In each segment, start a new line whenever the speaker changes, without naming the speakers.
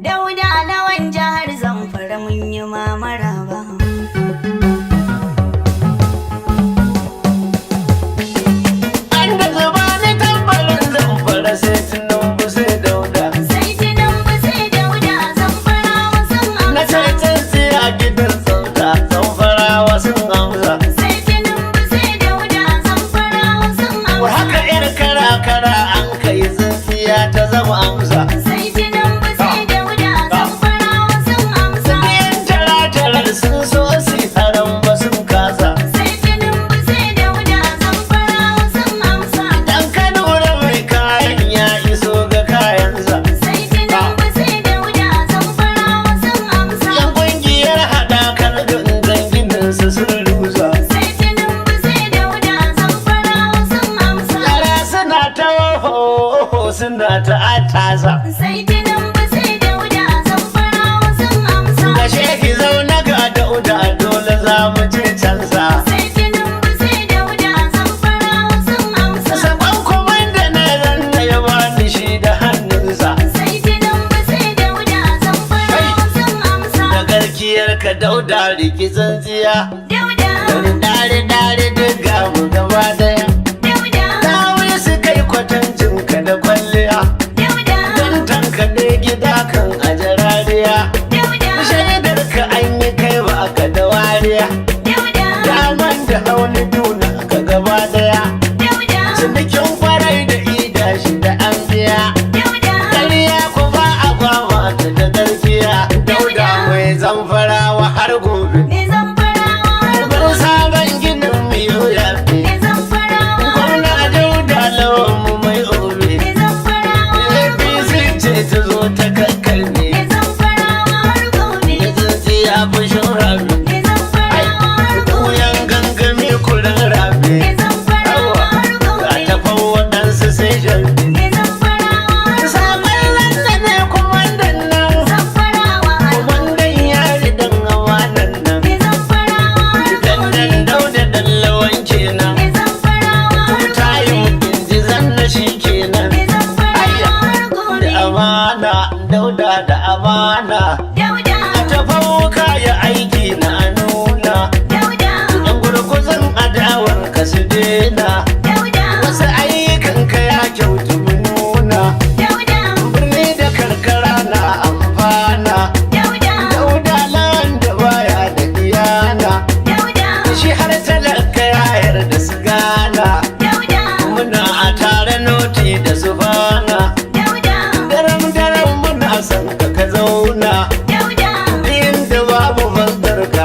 Dauda lawan jihar Zamfara mun yi maraba.
An da zuba ni tambarin Zamfara sai Tinubu sai Dauda.
Sai Tinubu sai Dauda Zamfarawa sun
Na
amsa.
ce tsintsiya gidan tsafta Zamfarawa sun amsa.
Sai Tinubu sai Dauda Zamfarawa sun
Wa
amsa.
haka 'yar kara-kara an kai tsintsiya ta zama amsa.
Sai Tinubu sai Dauda Zamfarawa sun amsa.
Biyan tara-tarar sun so su haram ba sun kasa.
Sai Tinubu sai Dauda Zamfarawa sun amsa.
Dan ka lura mai kayan ya iso ga kayansa.
Sai Tinubu sai Dauda Zamfarawa sun amsa.
Yan ƙungiyar haɗakar gangan gininsu sun rusa.
Sai Tinubu sai Dauda Zamfarawa sun amsa.
Yara suna ta waho suna ta atasa.
Sai Tinubu sai Dauda Zamfarawa sun amsa.
Ga sheki zaune ga Dauda dole za mu je cansa.
Sai Tinubu sai Dauda Zamfarawa sun amsa.
Sabon komanda na ranna ya bani shi da hannunsa.
Sai Tinubu sai Dauda Zamfarawa sun amsa.
Da garkiyar ka Dauda riki tsintsiya.
Dauda,
Dari dare duk ga mu gaba daya.
Dauda,
Dawo su kai kwatancin ka da kwalliya.
Dauda,
Don tankaɗe gida kan ajarariya.
Dauda,
Shaidar ka an yi kai ba ka da wariya.
Dauda,
Daman da hauni duna ka gaba daya.
Dauda,
Cinikin kwarai da ida shi da an biya.
Dauda,
Ƙarya ku ba a gwama ta da garkiya. Dauda mai zamfarawa har gobe.
ne Zamfarawa har
Bar
gobe.
sabon ginin miyo ya fi.
Ne Zamfarawa har
Gwamna
gobe.
Dauda lawan mu mai obe.
Ne Zamfarawa har
APC
gobe.
ce ta zo ta kakkarne.
Ne Zamfarawa har gobe.
Ya tsintsiya fushin rami.
Ne Zamfarawa har gobe.
Wuyan gangami kuren rami.
Ne Zamfarawa har
Ga
gobe.
tafan waɗansu sai sharbi.
Ne Zamfarawa har
Sabon landa ne kumandan nan.
Zamfarawa har
Kumandan yari dan amanan nan.
Ne Zamfarawa har
Dandan Dauda dan lawan kenan.
Ne Zamfarawa har
Tayin inji zanna shi kenan.
Ne Zamfarawa har
Da
gobe.
amana Dauda da amana.
Dauda,
Tafauka ya aiki na nuna.
Dauda,
Yan gurguzun adawar ka su dena.
Dauda,
Wasu ayyukan ka ya kyautu mu nuna.
Dauda,
Birni da karkara na amfana.
Dauda,
Dauda lan da baya da iyana.
Dauda,
Shi har talaka ya yarda su gana.
Dauda,
Muna a tare noti da su bana.
Dauda,
Daram muna son ka zauna.
Dauda,
Inda babu bangar ka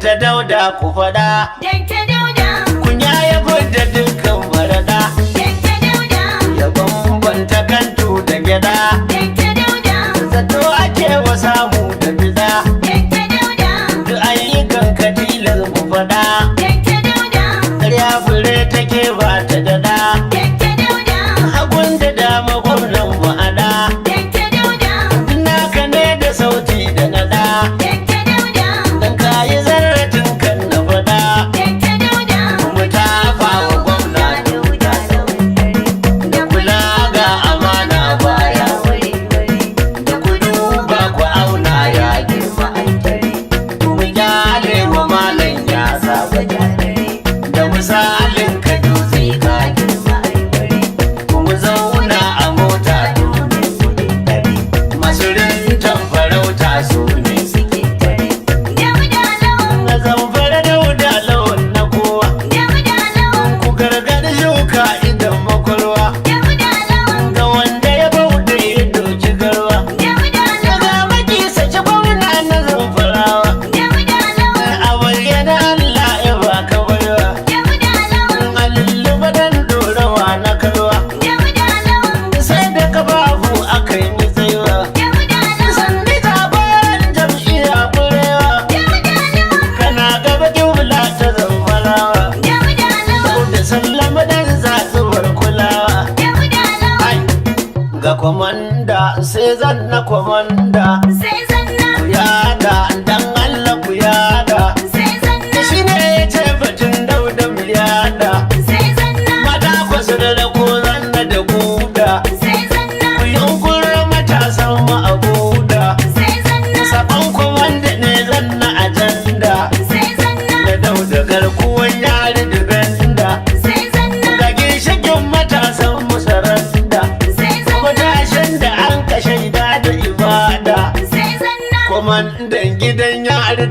Dakta Dauda ku faɗa.
Dakta Dauda.
Kunya ya fidda dukkan barada.
Dakta Dauda.
Ya bambanta kantu da gyada.
Dakta Dauda.
Zato ake wa samu da bida.
Dakta Dauda.
Duk ayyukan katilar mu faɗa.
Dakta Dauda.
Ƙarya fure take ba ta dada.
Dakta Dauda.
Hagun da dama gwamnan ma'ana.
Dakta Dauda.
Naka ne da sauti da nada.
Dakta Dauda.
Dan kayi zarratin kan na faɗa.
Dakta Dauda.
Mu tafa wa gwamna
Dauda lawan dare.
da kula ga amana baya. Da kudu ba ku auna ya girma aikare. Mu kyale wa malam ya saba da misalin ka dutse ka girma aikare. Mu zauna a mota domin gudun dare. Masu rintan farauta su ne suke tare.
Dauda lawan.
Na zamfara Dauda lawan na kowa.
Dauda lawan.
Ku gargaɗi shuka idan makwarwa.
Dauda lawan.
Ga wanda ya bauta ya doki garwa.
Dauda lawan.
Daga maki sace gwamna na zamfarawa.
Dauda lawan.
A bayyana Allah ya baka baiwa.
Dauda lawan.
A lulluɓa dan dorawa na kalwa.
Dauda lawan.
Sai da kafafu aka yi tsayuwa.
Dauda lawan.
Sandi jagoran jam'iyya burewa.
Dauda lawan.
Kana gaba kibla ta zamfarawa.
Dauda lawan.
Da sallama dan zatsuwar kulawa.
Dauda lawan.
Ai, ga kwamanda sai zan na kwamanda.
Sai zanna.
Ku yada dan Allah ku yada.
Sai zanna.
Shi ne ya ce batun Dauda mu yada.
Sai zanna.
Mata kwasu da ko zanna da guda.
Sai zanna.
Ku yunkuro matasan mu a guda.
Sai zanna.
Sabon kwamanda ne zanna ajanda.
Sai zanna.
Da Dauda garkuwan yari da benda.
Sai zanna.
Da ginshikin matasan mu saranda.
Sai zanna.
Matashin da an ka shaida da ibada.
Sai zanna.
Kwamandan gidan yari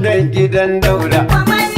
da gidan Dauda.
Kwamandan